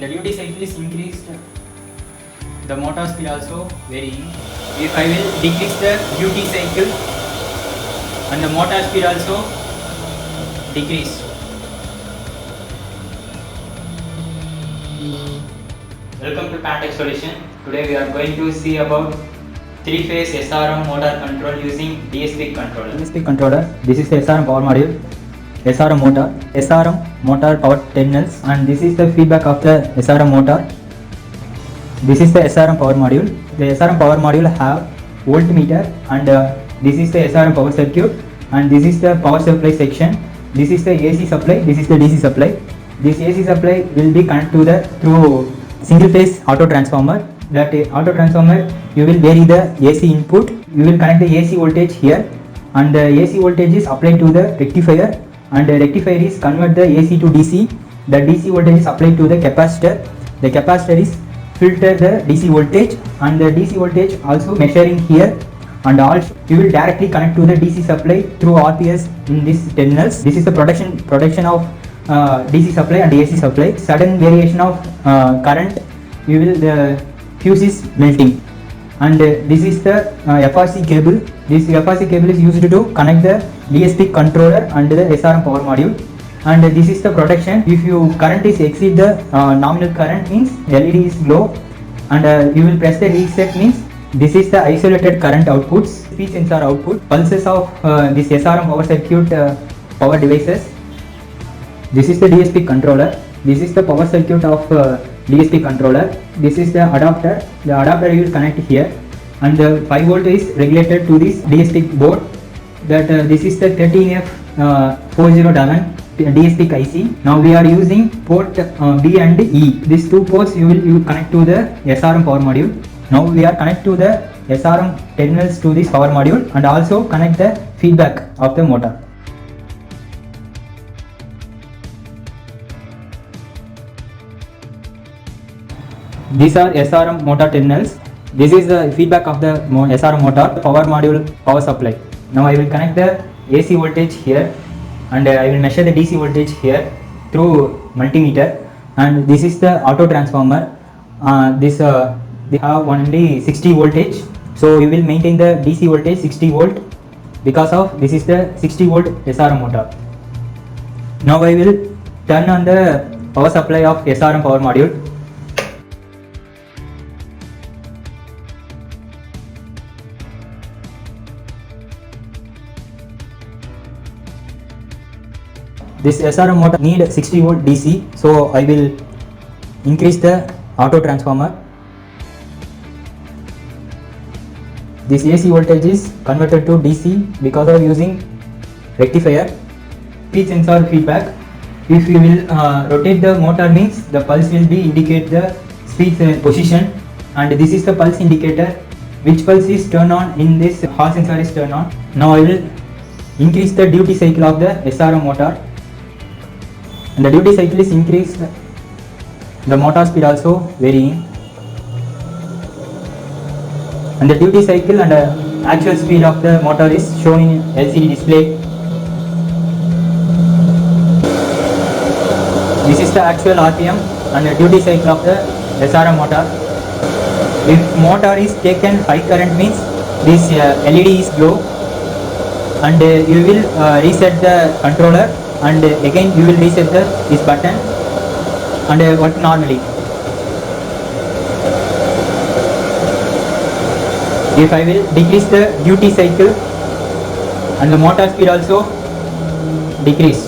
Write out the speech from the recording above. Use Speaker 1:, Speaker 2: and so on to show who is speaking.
Speaker 1: The duty cycle is increased, the motor speed also varying. If I will decrease the duty cycle and the motor speed also decrease. Welcome to Pantech Solution. Today we are going to see about 3-phase SRM motor control using DSP controller. DSP controller, this is the SRM power module, SRM motor power terminals, and this is the feedback of the SRM motor. This is the SRM power module. The SRM power module have voltmeter, and this is the SRM power circuit, and this is the power supply section. This is the AC supply, this is the DC supply. This AC supply will be connected through single phase auto transformer. That auto transformer, you will vary the AC input. You will connect the AC voltage here, and the AC voltage is applied to the rectifier, and the rectifier is convert the AC to DC. The DC voltage is applied to the capacitor. The capacitor is filter the DC voltage, and the DC voltage also measuring here, and also you will directly connect to the DC supply through RPS in these terminals. This is the protection of DC supply and AC supply. Sudden variation of current, you will the fuse is melting. And this is the FRC cable. This FRC cable is used to connect the DSP controller and the SRM power module. And this is the protection. If you current is exceed the nominal current, means LED is low, and you will press the reset, means this is the isolated current outputs, speed sensor output, pulses of this SRM power circuit power devices. This is the DSP controller. This is the power circuit of DSP controller. This is the adapter. The adapter you will connect here, and the 5 volt is regulated to this DSP board. That this is the 13F407 DSP IC. Now we are using port B and E. These two ports you will connect to the SRM power module. Now we are connect to the SRM terminals to this power module, and also connect the feedback of the motor. These are SRM motor terminals. This is the feedback of the SRM motor power module power supply. Now I will connect the AC voltage here, and I will measure the DC voltage here through multimeter. And this is the auto transformer. They have only 60 voltage, so we will maintain the DC voltage 60 volt because of this is the 60 volt SRM motor. Now I will turn on the power supply of SRM power module. This SRM motor need 60 volt DC, so I will increase the auto transformer. This AC voltage is converted to DC because of using rectifier. Speed sensor feedback. If you will rotate the motor, means the pulse will be indicate the speed position, and this is the pulse indicator. Which pulse is turned on in this Hall sensor is turned on. Now I will increase the duty cycle of the SRM motor. And the duty cycle is increased, the motor speed also varying, and the duty cycle and the actual speed of the motor is shown in LCD display. This is the actual RPM and the duty cycle of the SRM motor. If motor is taken high current, means this LED is low, and you will reset the controller, and again you will reset this button and work normally. If I will decrease the duty cycle, and the motor speed also decrease.